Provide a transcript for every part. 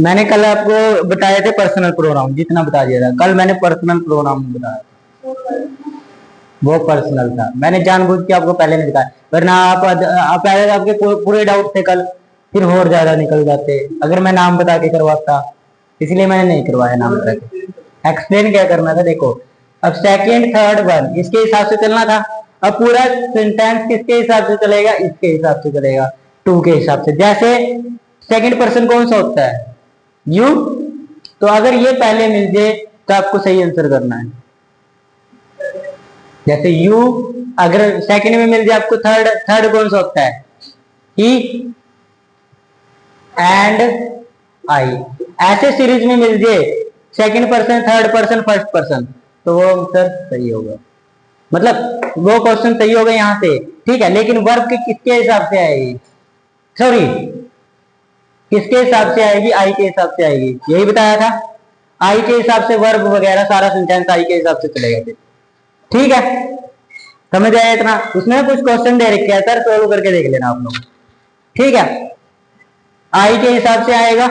मैंने कल आपको बताए थे पर्सनल प्रोनाउन, जितना बता दिया था कल मैंने पर्सनल प्रोनाउन बताया, वो पर्सनल था। मैंने जानबूझ के आपको पहले नहीं बताया, वरना आप पहले आपके पूरे डाउट थे कल, फिर और ज्यादा निकल जाते अगर मैं नाम बता के करवाता, इसलिए मैंने नहीं करवाया नाम बता के। एक्सप्लेन क्या करना था, देखो अब सेकंड थर्ड वन इसके हिसाब से चलना था। अब पूरा सेंटेंस किसके हिसाब से चलेगा, इसके हिसाब से चलेगा, टू के हिसाब से। जैसे सेकंड पर्सन कौन सा होता है, यू। तो अगर ये पहले मिल जाए तो आपको सही आंसर करना है। जैसे यू अगर सेकंड में मिल जाए आपको, थर्ड थर्ड कौन सा होता है, ही एंड आई। ऐसे सीरीज में मिल जाए second person third person first person, तो वो आंसर सही होगा, मतलब वो क्वेश्चन सही होगा यहां से, ठीक है। लेकिन वर्ब के किसके हिसाब से आएगी, सॉरी किसके हिसाब से आएगी, आई के हिसाब से आएगी, यही बताया था। आई के हिसाब से वर्ब वगैरह सारा सेंटेंस आई के हिसाब से चलेगा फिर, ठीक है। समझ आया इतना। उसमें कुछ क्वेश्चन दे रखे हैं सर, सोल्व करके देख लेना आप लोग, ठीक है। आई के हिसाब से आएगा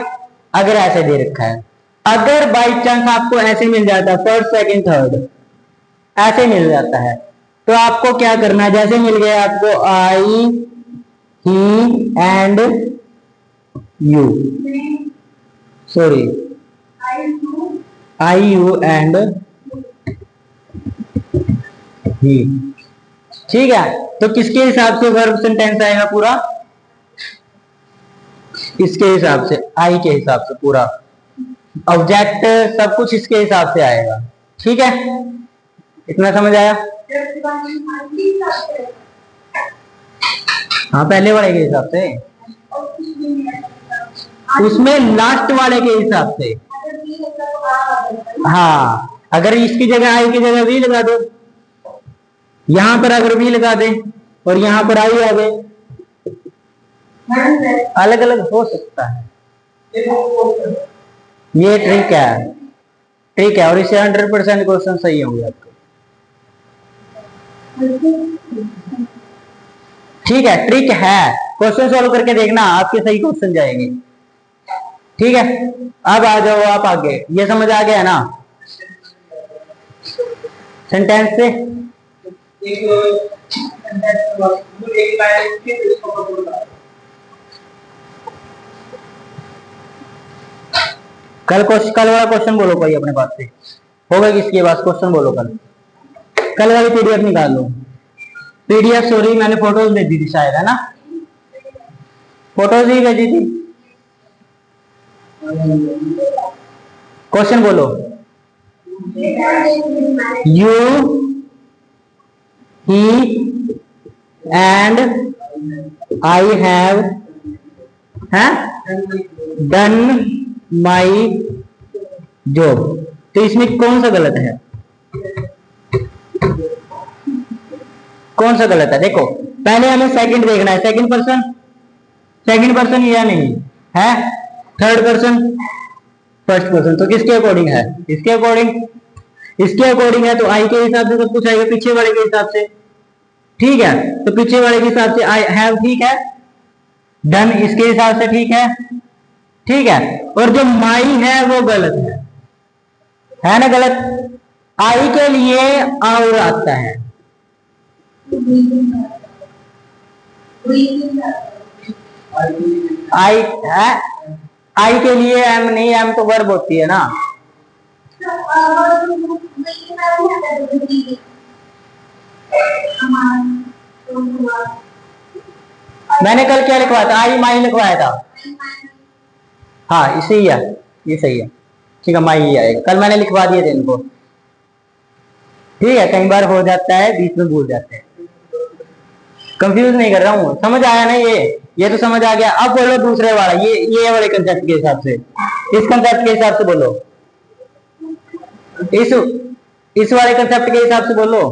अगर ऐसे दे रखा है। अगर बाई चांस आपको ऐसे मिल जाता है, फर्स्ट सेकंड थर्ड ऐसे मिल जाता है, तो आपको क्या करना है, जैसे मिल गया आपको I he and you, sorry I you and he, ठीक है। तो किसके हिसाब से वर्ब सेंटेंस आएगा पूरा, इसके हिसाब से, आई के हिसाब से पूरा ऑब्जेक्ट सब कुछ इसके हिसाब से आएगा, ठीक है। इतना समझ आया। हाँ पहले वाले के हिसाब से, उसमें लास्ट वाले के हिसाब से। हाँ अगर इसकी जगह आई की जगह वी लगा दो, यहां पर अगर वी लगा दे और यहां पर आई आ गए, अलग अलग हो सकता है, ये ट्रिक है, ठीक है। और इससे 100% क्वेश्चन सही होंगे आपके, ठीक है। ट्रिक है, क्वेश्चन सॉल्व करके देखना आपके सही क्वेश्चन जाएंगे, ठीक है। अब आ जाओ आप आगे, ये समझ आ गया ना सेंटेंस से। कल वाला क्वेश्चन बोलो कोई अपने पास से, होगा किसके पास क्वेश्चन बोलो कल वाली पीडीएफ निकाल लो। पीडीएफ सॉरी मैंने फोटोज भेजी थी शायद, है ना, फोटोज ही भेजी थी। क्वेश्चन बोलो, you he and I have done my job. तो इसमें कौन सा गलत है, कौन सा गलत है, देखो पहले हमें सेकंड देखना है, सेकंड पर्सन या नहीं है, थर्ड पर्सन फर्स्ट पर्सन, तो किसके अकॉर्डिंग है, इसके अकॉर्डिंग है। तो आई के हिसाब से सब कुछ आएगा, पीछे वाले के हिसाब से, ठीक है। तो पीछे वाले के हिसाब से आई हैव, ठीक है। डन इसके हिसाब से ठीक है, ठीक है। और जो माई है वो गलत है ना, गलत। आई के लिए और आता है, आई है, आई के लिए एम नहीं, एम तो वर्ब होती है ना। मैंने कल क्या लिखवाया था, आई माई लिखवाया था, हाँ इसे ही है, ये सही है, ठीक है। माई ही आएगा, कल मैंने लिखवा दिए थे इनको, ठीक है। कई बार हो जाता है, बीच में भूल जाते हैं, कंफ्यूज नहीं कर रहा हूँ, समझ आया ना ये तो समझ आ गया। अब बोलो दूसरे वाला, ये वाले कंसेप्ट के हिसाब से, इस कंसेप्ट के हिसाब से बोलो, इस वाले कंसेप्ट के हिसाब से बोलो।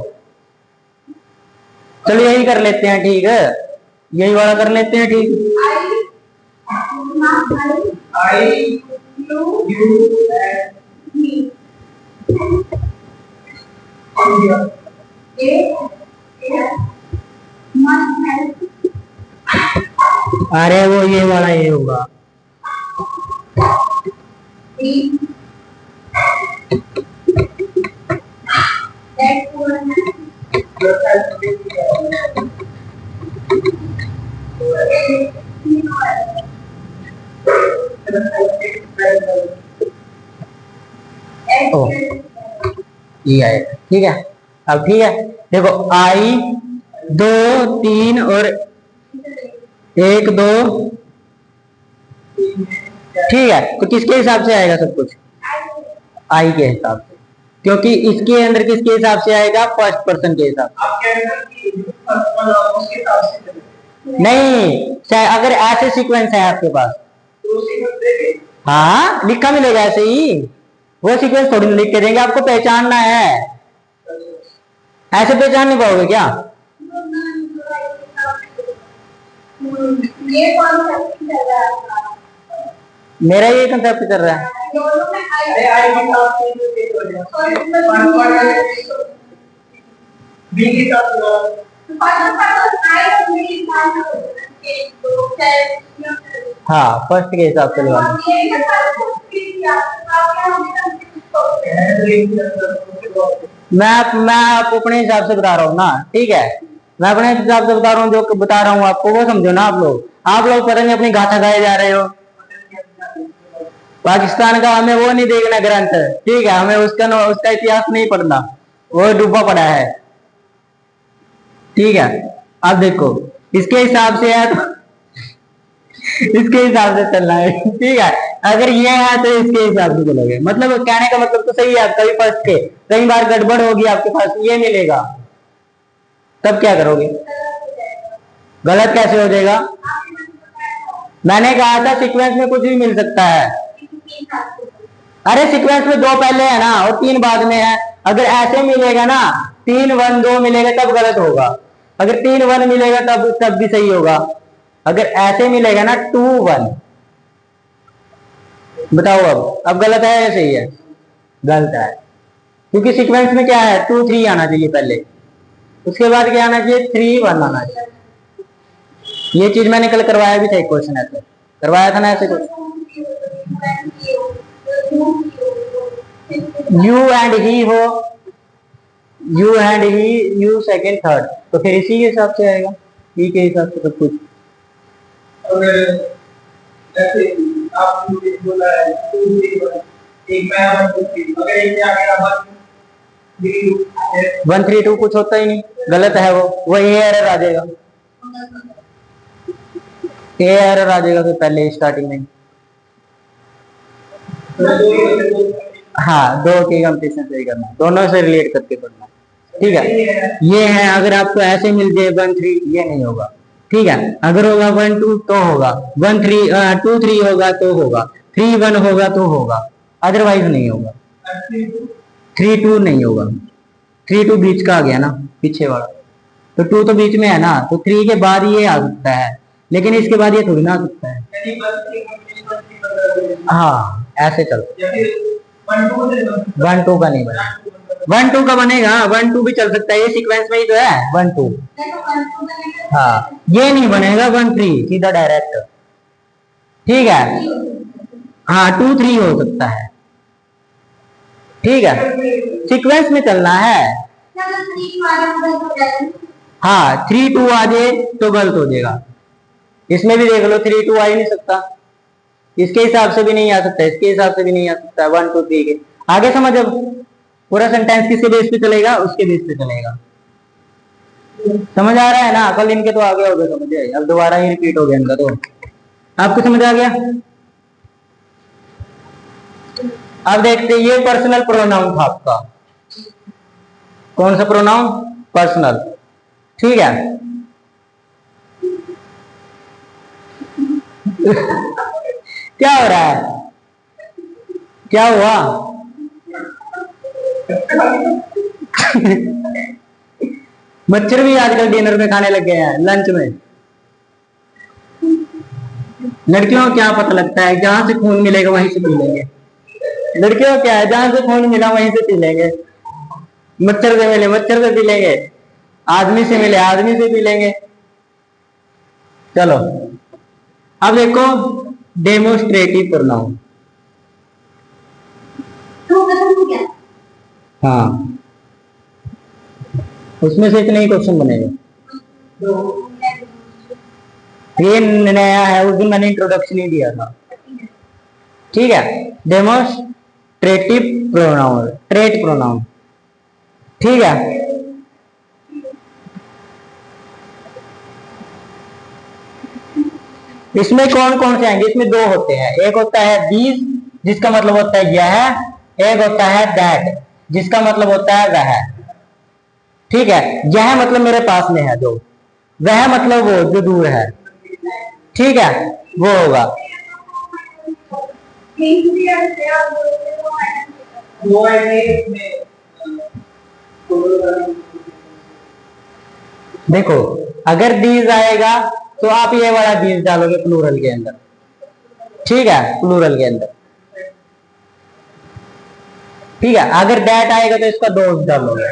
चलो यही कर लेते हैं, ठीक है, यही वाला कर लेते हैं, ठीक। अरे वो ये वाला ये होगा, ओ ये आएगा, ठीक है। अब ठीक है, देखो आई 2 3 और 1 2, ठीक है। तो किसके हिसाब से आएगा सब कुछ? आई के हिसाब से, क्योंकि इसके अंदर किसके हिसाब से आएगा? फर्स्ट पर्सन के हिसाब से। नहीं, अगर ऐसे सीक्वेंस है आपके पास, हाँ लिखा मिलेगा ऐसे ही, वो सीक्वेंस थोड़ी लिख के देंगे, आपको पहचानना है। ऐसे पहचान नहीं पाओगे क्या? मेरा ये कंसेप्ट चल रहा है। हाँ फर्स्ट के हिसाब से मैं आपको अपने हिसाब से बता रहा हूँ ना, ठीक है। मैं अपने हिसाब से बता रहा हूँ, जो बता रहा हूँ आपको वो समझो ना। आप लोग पता नहीं अपनी गाथा गाए जा रहे हो। पाकिस्तान का हमें वो नहीं देखना ग्रंथ, ठीक है, हमें उसका इतिहास नहीं पढ़ना, वो डूबा पड़ा है, ठीक है। अब देखो इसके हिसाब से है तो इसके हिसाब से चलना है, ठीक है। अगर ये है तो इसके हिसाब से चलोगे, मतलब कहने का मतलब तो सही है। कभी फर्स्ट के कई बार गड़बड़ होगी, आपके पास ये मिलेगा, तब क्या करोगे? गलत कैसे हो जाएगा? मैंने कहा था सीक्वेंस में कुछ भी मिल सकता है। अरे सीक्वेंस में 2 पहले है ना और 3 बाद में है। अगर ऐसे मिलेगा ना 3 1 2 मिलेगा तब गलत होगा, अगर 3 1 मिलेगा तब भी सही होगा। अगर ऐसे मिलेगा ना 2 1, बताओ अब गलत है या सही है? गलत है, क्योंकि सीक्वेंस में क्या है 2 3 आना चाहिए पहले, उसके बाद क्या आना चाहिए 3 1 आना चाहिए। ये चीज मैंने कल करवाया भी था, एक क्वेश्चन ऐसे करवाया था ना, ऐसे कुछ यू एंड ही हो, you and he, you second third, तो फिर इसी के हिसाब से आएगा, ई के हिसाब से सब कुछ। जैसे आप बोला है 2 3 1, एक मैं 1 2 3, अगर एक में आ गया 1 3 2 कुछ होता ही नहीं, गलत है वो ये एरर आ जाएगा, ये एरर आ जाएगा। तो पहले स्टार्टिंग में हाँ 2 की कंपटीशन सही करना, दोनों से रिलेट करके पढ़ना, ठीक है। ये है, अगर आपको ऐसे मिल जाए 1 3, ये नहीं होगा, ठीक है। अगर होगा 1 2 तो होगा, 1 3 2 3 होगा तो होगा, 3 1 होगा तो होगा, अदरवाइज नहीं होगा। 3 2 नहीं होगा, 3 2 बीच का आ गया ना, पीछे वाला, तो 2 तो बीच में है ना, तो 3 के बाद ये आ सकता है, लेकिन इसके बाद ये थोड़ी ना आ सकता है। हाँ ऐसे चल 1 2 का नहीं बना, 1 2 का बनेगा, 1 2 भी चल सकता है, ये सीक्वेंस में ही तो है 1 2। हाँ ये नहीं बनेगा 1 3 सीधा डायरेक्ट, ठीक है। हाँ 2 3 हो सकता है, ठीक है, सीक्वेंस में चलना है। हाँ 3 2 आ जाए तो गलत हो जाएगा, इसमें भी देख लो 3 2 आ ही नहीं सकता, इसके हिसाब से भी नहीं आ सकता, इसके हिसाब से भी नहीं आ सकता, 1 2 3 के आगे समझ। अब पूरा सेंटेंस किसके बेस पे चलेगा? उसके बेस पे चलेगा, समझ आ रहा है ना? कल इनके तो आगे हो गए समझे, अब दोबारा ही रिपीट हो गया इनका, तो आपको समझ आ गया। अब देखते ये पर्सनल प्रोनाउन था आपका, कौन सा प्रोनाउन? पर्सनल, ठीक है। क्या हो रहा है? क्या हुआ? मच्छर भी आजकल डिनर में खाने लग गए हैं, लंच में। लड़कियों को क्या पता लगता है, जहां से खून मिलेगा वहीं से पी लेंगे। लड़कियों क्या है, जहां से खून मिला वहीं से पी लेंगे, मच्छर से मिले मच्छर से पी लेंगे, आदमी से मिले आदमी से पी लेंगे। चलो अब देखो डेमोस्ट्रेटिव प्रोनाउन, हाँ, उसमें से इतने ही क्वेश्चन बनेगा। ये नया है, उस दिन मैंने इंट्रोडक्शन ही दिया था। ठीक है, डेमोस्ट्रेटिव प्रोनाउन, ट्रेट प्रोनाउन। ठीक है, इसमें कौन कौन से आएंगे? इसमें दो होते हैं, एक होता है दीज जिसका मतलब होता है यह, एक होता है दैट जिसका मतलब होता है वह। ठीक है, यह मतलब मेरे पास में है जो, वह मतलब वो जो दूर है। ठीक है, वो होगा। देखो, अगर दीज आएगा तो आप ये वाला दीज डालोगे प्लूरल के अंदर। ठीक है, प्लूरल के अंदर। ठीक है, अगर दैट आएगा तो इसका दोस्त डालोगे।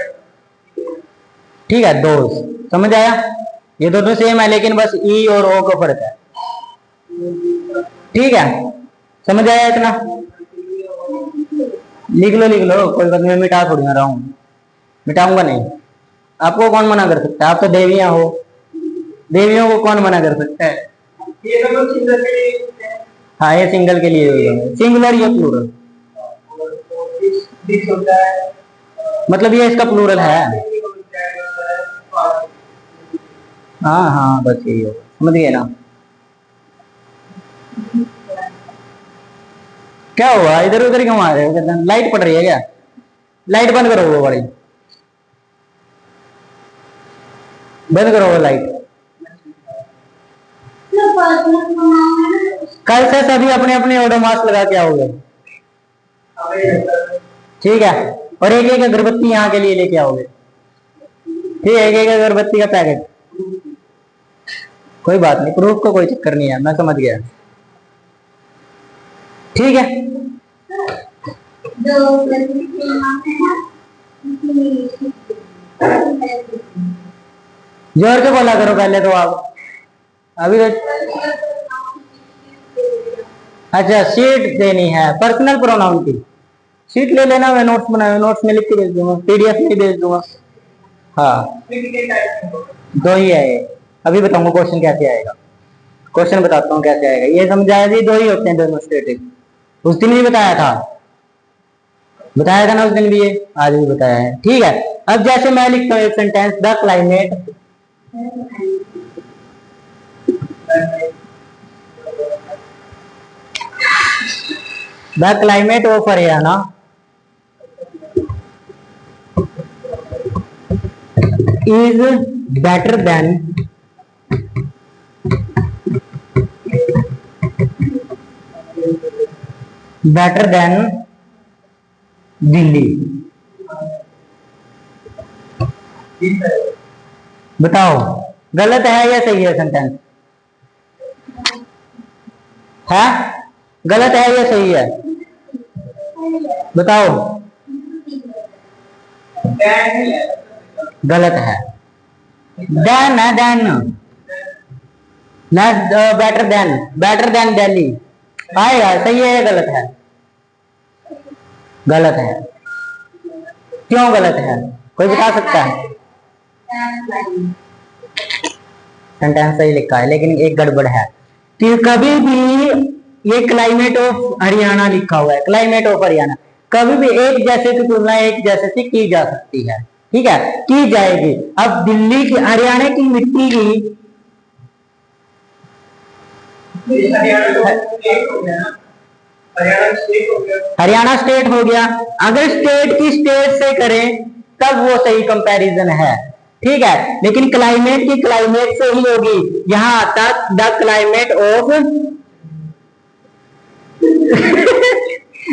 ठीक है, दोस्त। समझ आया? ये दोनों सेम है, लेकिन बस ई और ओ का फर्क है। ठीक है, समझ आया इतना? लिख लो लिख लो, कोई बात नहीं, मिटा थोड़ी ना रहा हूं, मिटाऊंगा नहीं। आपको कौन मना कर सकता है? आप तो देवियां हो, देवियों को कौन मना कर सकता है? हाँ, ये सिंगल के लिए सिंगुलर, ये प्लूरल, मतलब ये इसका प्लूरल है। हाँ हाँ, बस यही होगा, समझ गए ना? क्या हुआ, इधर उधर क्यों आ रहे हो? लाइट पड़ रही है क्या? लाइट बंद करो, वो वाली बंद करो, वो लाइट। कल से सभी अपने अपने ओडोमॉस लगा के आओगे। ठीक है, और एक एक अगरबत्ती यहाँ के लिए लेके आओगे। ठीक है, एक एक अगरबत्ती का पैकेट। कोई बात नहीं, प्रूफ का कोई चक्कर नहीं है, मैं समझ गया। ठीक है, जोर के बोला करो पहले तो आप, अभी तो। अच्छा, शीट देनी है पर्सनल प्रोनाउन की, शीट ले लेना, मैं नोट्स बनाए, नोट्स में लिख के भेज दूंगा, पीडीएफ में भेज दूंगा। हाँ, दो ही है ये। अभी बताऊंगा क्वेश्चन कैसे आएगा, क्वेश्चन बताता हूँ कैसे आएगा। ये समझाया जी, दो ही होते हैं डेमोस्ट्रेटिव। उस दिन भी बताया था, बताया था ना उस दिन भी, ये आज भी बताया है। ठीक है, अब जैसे मैं लिखता हूँ एक sentence, the climate of Haryana is better than Delhi. बताओ, गलत है या सही है सेंटेंस? है गलत है या सही है? बताओ। गलत है, देन है, देन बेटर देन दिल्ली आएगा। सही है या गलत है? गलत है। क्यों गलत है, कोई बता सकता है? सेंटेंस सही लिखा है, लेकिन एक गड़बड़ है कि कभी भी ये क्लाइमेट ऑफ हरियाणा लिखा हुआ है, क्लाइमेट ऑफ हरियाणा, कभी भी एक जैसे की तुलना एक जैसे से की जा सकती है। ठीक है, की जाएगी। अब दिल्ली की, हरियाणा की मिट्टी की, हरियाणा स्टेट हो गया, अगर स्टेट की स्टेट से करें तब वो सही कंपैरिजन है। ठीक है, लेकिन क्लाइमेट की क्लाइमेट से ही होगी। यहां आता द क्लाइमेट ऑफ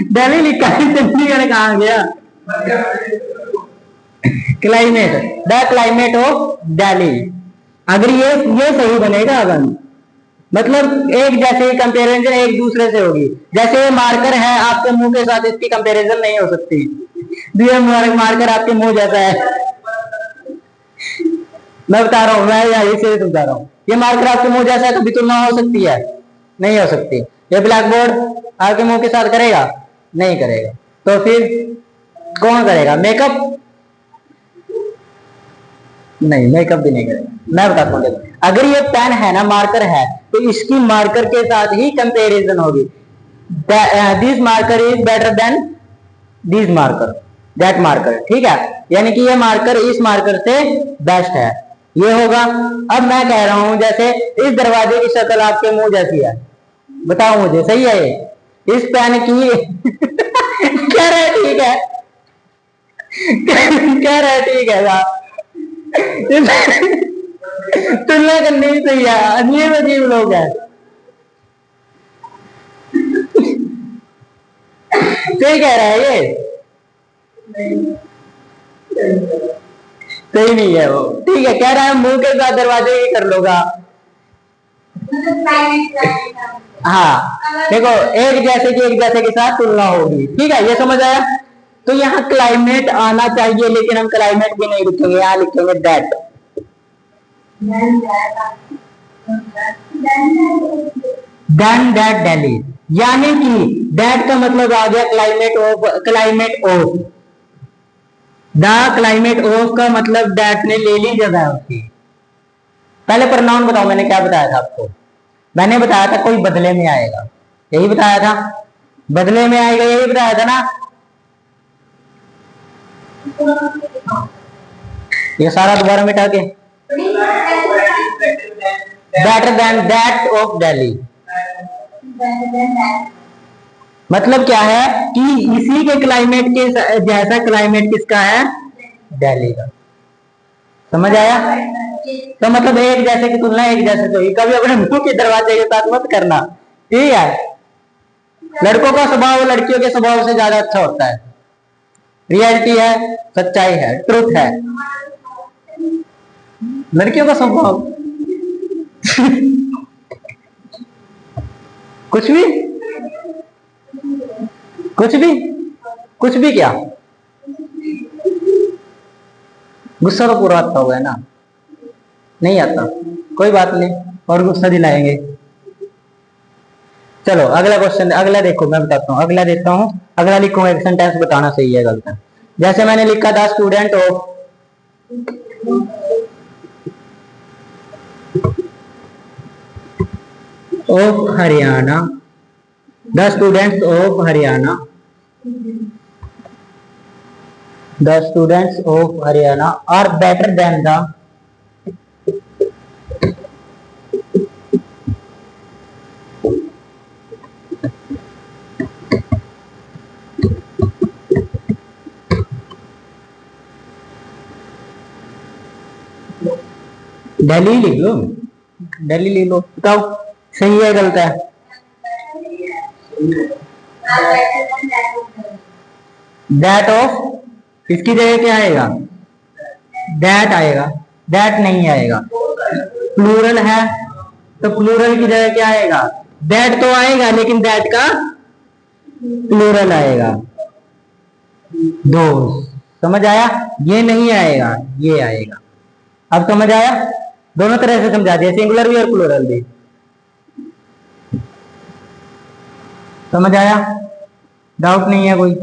दिल्ली लिखा है, चंडीगढ़ कहां गया? Climate, the climate of Delhi, अगर ये सही बनेगा। अगर मतलब एक जैसे कंपैरिजन एक दूसरे से होगी, जैसे ये मार्कर है आपके मुंह के साथ, इसकी कंपैरिजन नहीं हो सकती। ये मार्कर आपके मुंह जैसा है, मैं बता रहा हूँ, मैं यही से समझा रहा हूँ। ये मार्कर आपके मुंह जैसा है, कभी तुलना हो सकती है? नहीं हो सकती। ये ब्लैक बोर्ड आपके मुंह के साथ करेगा? नहीं करेगा। तो फिर कौन करेगा? मेकअप? नहीं, मेकअप भी नहीं करेगा। मैं बताता हूँ, देखो अगर ये पेन है ना, मार्कर है, तो इसकी मार्कर के साथ ही कंपैरिजन होगी। This marker is better than this marker, that marker, ठीक है। यानी कि ये मार्कर इस मार्कर से बेस्ट है, ये होगा। अब मैं कह रहा हूं जैसे इस दरवाजे की शक्ल आपके मुंह जैसी है, बताओ मुझे, सही है ये? इस पेन की कह रहे ठीक है, कह रहे ठीक है साहब, तुलना करनी ही सही है, अजीब अजीब लोग हैं। सही कह रहा है ये? सही नहीं है वो, ठीक है, कह रहा है मुंह के साथ दरवाजे ही कर लोगा। हाँ देखो, एक जैसे की एक जैसे के साथ तुलना होगी, ठीक है, ये समझ आया? तो यहाँ क्लाइमेट आना चाहिए, लेकिन हम क्लाइमेट भी नहीं लिखेंगे, यहाँ लिखेंगे दैट। देन दैट दिल्ली, यानी कि दैट का मतलब आ गया climate of, climate of, the climate of का मतलब दैट ने ले ली जगह उसकी। पहले प्रोनाउन बताओ, मैंने क्या बताया था आपको? मैंने बताया था कोई बदले में आएगा, यही बताया था, बदले में आएगा, यही बताया था ना। ये सारा दोबारा मिटा के, better than that of Delhi, मतलब क्या है कि इसी के क्लाइमेट के जैसा क्लाइमेट किसका है? दिल्ली का। समझ आया? तो मतलब एक जैसे की तुलना एक जैसे तो ही, कभी अपने मुंह के दरवाजे के साथ मत करना, ठीक है? लड़कों का स्वभाव लड़कियों के स्वभाव से ज्यादा अच्छा होता है, रियलिटी है, सच्चाई है, ट्रुथ है। लड़कियों का स्वभाव कुछ भी, कुछ भी, कुछ भी क्या? गुस्सा तो पूरा आता हुआ है ना? नहीं आता, कोई बात नहीं, और गुस्सा दिलाएंगे। चलो अगला क्वेश्चन, अगला देखो, मैं बताता हूँ, अगला देता हूँ, अगला लिखो, एक सेंटेंस बताना सही है गलत है। जैसे मैंने लिखा था student of Haryana, the students of Haryana, the students of Haryana are better than the, Delhi लिख लो, दिल्ली लिख लो, बताओ सही है गलत है? दैट ऑफ, इसकी जगह क्या आएगा? दैट आएगा, दैट नहीं आएगा। प्लूरल है तो प्लूरल की जगह क्या आएगा? दैट तो आएगा, लेकिन दैट का प्लूरल आएगा, दोस्त। समझ आया? ये नहीं आएगा, ये आएगा। अब समझ आया? दोनों तरह से समझा दिया, सिंगुलर भी और प्लूरल भी। समझ आया? डाउट नहीं है कोई?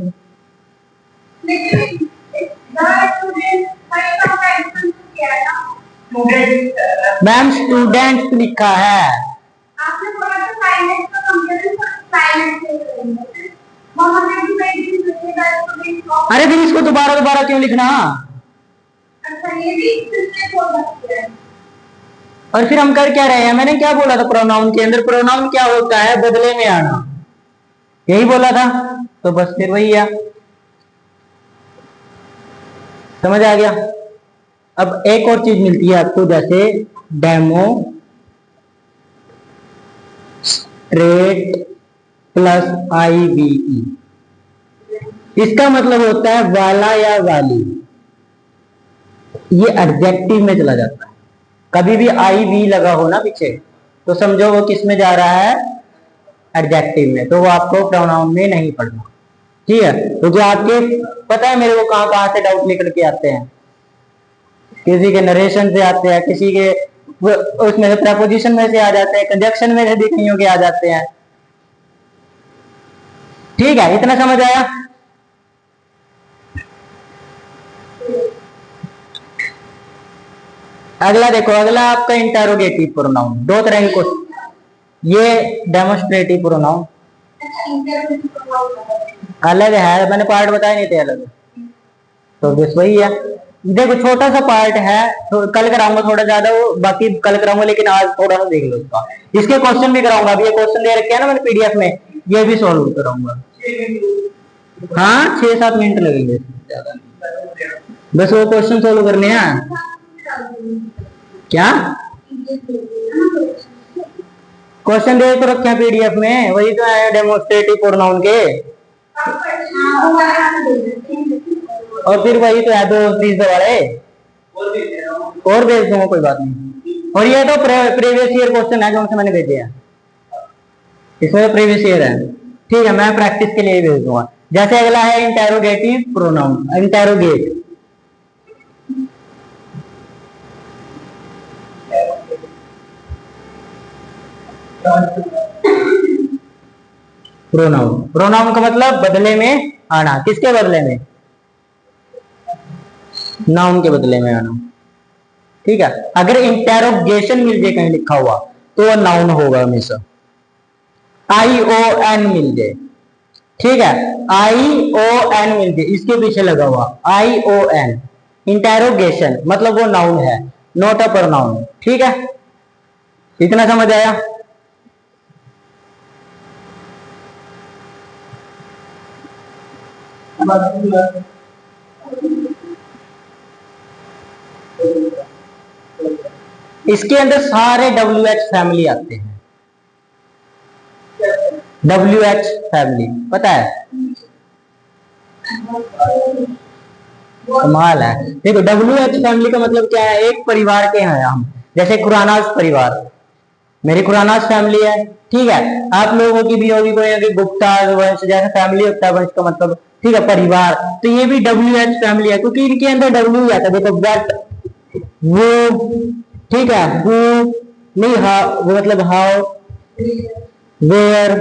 मैम स्टूडेंट्स लिखा है, आपने बोला था साइलेंस का कंपैरिजन साइलेंस से करेंगे। अरे फिर इसको दोबारा दोबारा क्यों लिखना? अच्छा, ये भी और फिर हम कर क्या रहे हैं? मैंने क्या बोला था प्रोनाउन के अंदर? प्रोनाउन क्या होता है? बदले में आना, यही बोला था, तो बस फिर वही है। समझ आ गया? अब एक और चीज मिलती है आपको, जैसे डेमो स्ट्रेट प्लस IVE, इसका मतलब होता है वाला या वाली, ये एडजेक्टिव में चला जाता है। कभी भी IV लगा हो ना पीछे, तो समझो वो किस में जा रहा है? एडजेक्टिव में, तो वो आपको प्रोनाउन में नहीं पढ़ना, ठीक है? क्योंकि आपके पता है मेरे को कहां कहां से डाउट निकल के आते हैं, किसी के नरेशन से आते हैं, किसी के उसमें से प्रपोजिशन में से आ जाते हैं, कंजक्शन में से भी कईयों के आ जाते हैं, ठीक है? इतना समझ आया? अगला देखो, अगला आपका इंटेरोगेटिव प्रोनाउन, दो तरह के, ये डेमोस्ट्रेटिव प्रोनाउन अलग है, मैंने पार्ट बताए नहीं थे अलग, तो बस वही है। देखो छोटा सा पार्ट है, तो कल कराऊंगा थोड़ा ज्यादा, वो बाकी कल कराऊंगा, लेकिन आज थोड़ा सा देख लो इसका। इसके क्वेश्चन भी कराऊंगा, अभी ये क्वेश्चन दे रखे हैं ना मैंने पीडीएफ में, ये भी सॉल्व कराऊंगा। हाँ 6-7 मिनट लगेंगे ज्यादा, बस वो क्वेश्चन सॉल्व करने हैं। क्या क्वेश्चन दे तो रखे हैं पीडीएफ में, वही तो है डेमोस्ट्रेटिव प्रोनाउन के, और फिर वही तो है दो तीस वाले, और भेज दूंगा कोई बात नहीं। और ये तो प्रीवियस ईयर क्वेश्चन है जो उनसे मैंने भेजे हैं, इसमें प्रीवियस ईयर है, ठीक है, मैं प्रैक्टिस के लिए भेज दूंगा। जैसे अगला है interrogative pronoun, interrogate, pronoun, pronoun का मतलब बदले में आना, किसके बदले में, नाउन के बदले में आना, ठीक है। अगर इंटेरोगेशन मिल जाए कहीं लिखा हुआ तो वह नाउन होगा हमेशा, ION मिल जाए, ठीक है, ION मिल जाए इसके पीछे लगा हुआ ION, इंटेरोगेशन मतलब वो नाउन है, नॉट अ प्रोनाउन, ठीक है, इतना समझ आया। इसके अंदर सारे WH फैमिली आते हैं, WH फैमिली पता है, कमाल है। देखो WH फैमिली का मतलब क्या है, एक परिवार के हैं हम, जैसे खुरानास परिवार, मेरी खुरानास फैमिली है, ठीक है, आप लोगों की भी होगी कोई गुप्ता वंश जैसा फैमिली होता है, वंश का मतलब, ठीक है, परिवार, तो ये भी WH फैमिली है, क्योंकि इनके अंदर W आता है। देखो बट, वो, ठीक है, हु, नहीं हाउ, वो मतलब हाउ, वेयर,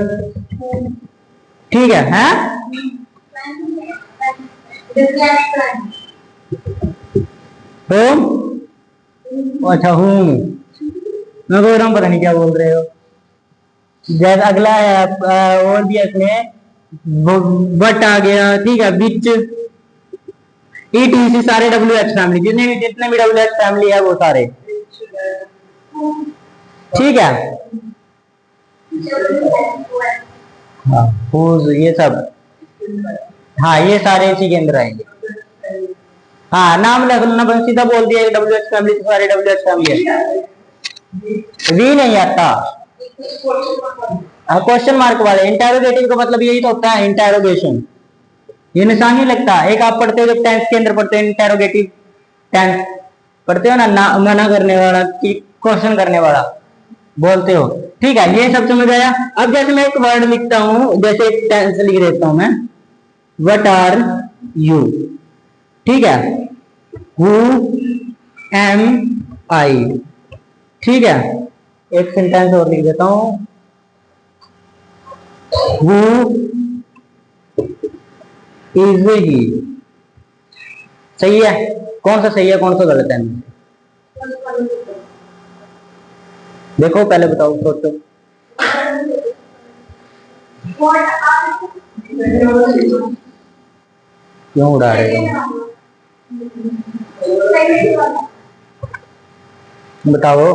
ठीक है, होम, अच्छा हूम, मैं बोल रहा हूँ पता नहीं क्या बोल रहे हो। जैसे अगला है और भी इसमें बट आ गया, ठीक है, विच, ETC, सारे WH फैमिली, जितने भी WH फैमिली है वो सारे, ठीक है, हाँ ये सब, हाँ ये सारे इसी के अंदर आएंगे। हाँ नाम लिख लो ना, सीधा बोल दिया WH फैमिली तो सारे WH फैमिली है, वी नहीं आता, क्वेश्चन मार्क वाले। इंटेरोगेटिव का मतलब यही तो होता है, इंटेरोगेशन, ये निशान ही लगता है। एक आप पढ़ते हो जब टेंस के अंदर पढ़ते हो, इंटेरोगेटिव टेंस पढ़ते हो ना, मना करने वाला कि क्वेश्चन करने वाला बोलते हो, ठीक है, ये सब समझ आया। अब जैसे मैं एक वर्ड लिखता हूं, जैसे एक टेंस लिख देता हूं मैं, व्हाट आर यू, ठीक है, हु एम आई, ठीक है, एक सेंटेंस और लिख देता हूं, हु इज ही, सही है, कौन सा सही है कौन सा गलत है, देखो पहले बताओ, सोचो, क्यों उड़ा रहे हो, बताओ,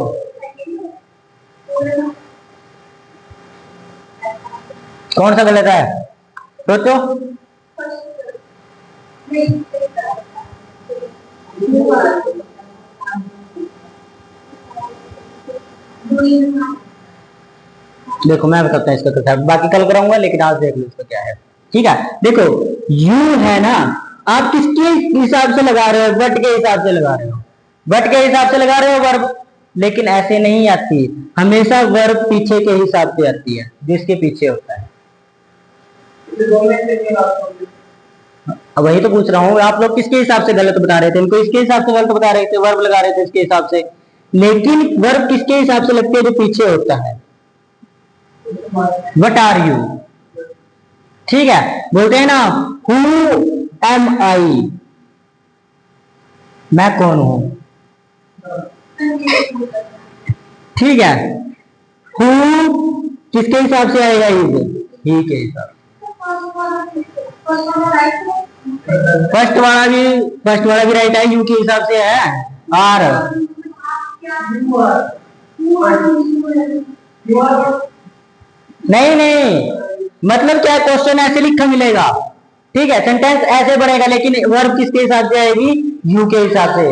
कौन सा गलत है, सोचो, देखो मैं बताता हूँ इसका क्या है, बाकी कल कराऊंगा, लेकिन आज देख लो इसका क्या है, ठीक है। देखो यू है ना, आप किसके हिसाब से लगा रहे हो, बट के हिसाब से लगा रहे हो, बट के हिसाब से लगा रहे हो वर्ब, लेकिन ऐसे नहीं आती, हमेशा वर्ब पीछे के हिसाब से आती है, जिसके पीछे होता है। अब वही तो पूछ रहा हूँ, आप लोग किसके हिसाब से गलत बता रहे थे, इनको इसके हिसाब से गलत बता रहे थे, वर्ब लगा रहे थे इसके हिसाब से, लेकिन वर्ब किसके हिसाब से लगती है, जो पीछे होता है, वट आर यू, ठीक है, बोलते हैं ना हु एम आई, मैं कौन हूं, ठीक है, हु किसके हिसाब से आएगा, ही के हिसाब से। फर्स्ट वाला भी राइट है, यू के हिसाब से है। आर नहीं नहीं, मतलब क्या क्वेश्चन ऐसे लिखा मिलेगा, ठीक है, सेंटेंस ऐसे बनेगा, लेकिन वर्ब किसके हिसाब से आएगी, यू के हिसाब से।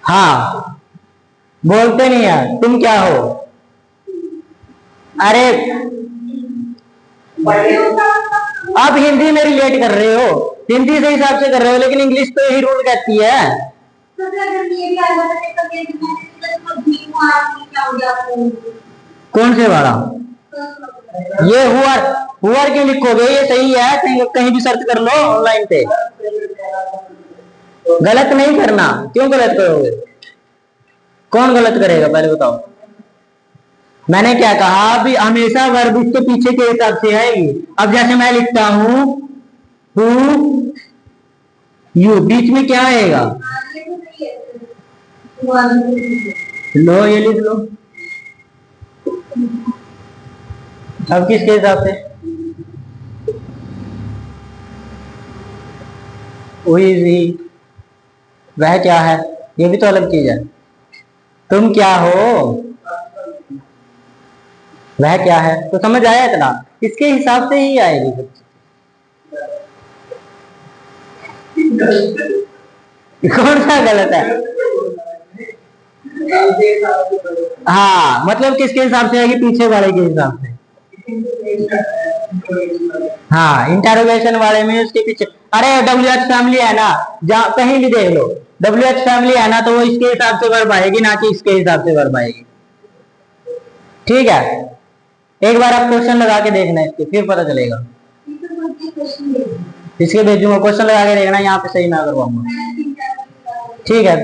हाँ, बोलते नहीं यार, तुम क्या हो, अरे आप हिंदी में रिलेट कर रहे हो, हिंदी से हिसाब से कर रहे हो, लेकिन इंग्लिश तो यही रूल कहती है। कौन से वाला, ये हुआ क्यों लिखोगे, ये सही है, कहीं भी सर्च कर लो ऑनलाइन पे। गलत नहीं करना, क्यों गलत करोगे, कौन गलत करेगा पहले बताओ। मैंने क्या कहा, अभी हमेशा वर्ब इसके पीछे के हिसाब से आएगी। अब जैसे मैं लिखता हूं हु यू, बीच में क्या आएगा, लो ये लिख लो। अब किसके हिसाब से, वह क्या है, ये भी तो अलग चीज है। तुम क्या हो, वह क्या है, तो समझ आया इतना, इसके हिसाब से ही आएगी। कौन सा गलत है, हाँ मतलब किसके हिसाब से आएगी, पीछे वाले के हिसाब से। हाँ, इंटरोगेशन वाले में उसके पीछे, अरे WH फैमिली है ना, जहाँ कहीं भी देख लो WH फैमिली है ना, तो वो इसके हिसाब से वर्ब आएगी, ना कि इसके हिसाब से वर्ब आएगी। ठीक है, एक बार आप क्वेश्चन लगा के देखना इसके, फिर पता चलेगा। इसके भेजूंगा, क्वेश्चन लगा के देखना, यहाँ पे सही मैं करवाऊंगा। ठीक है।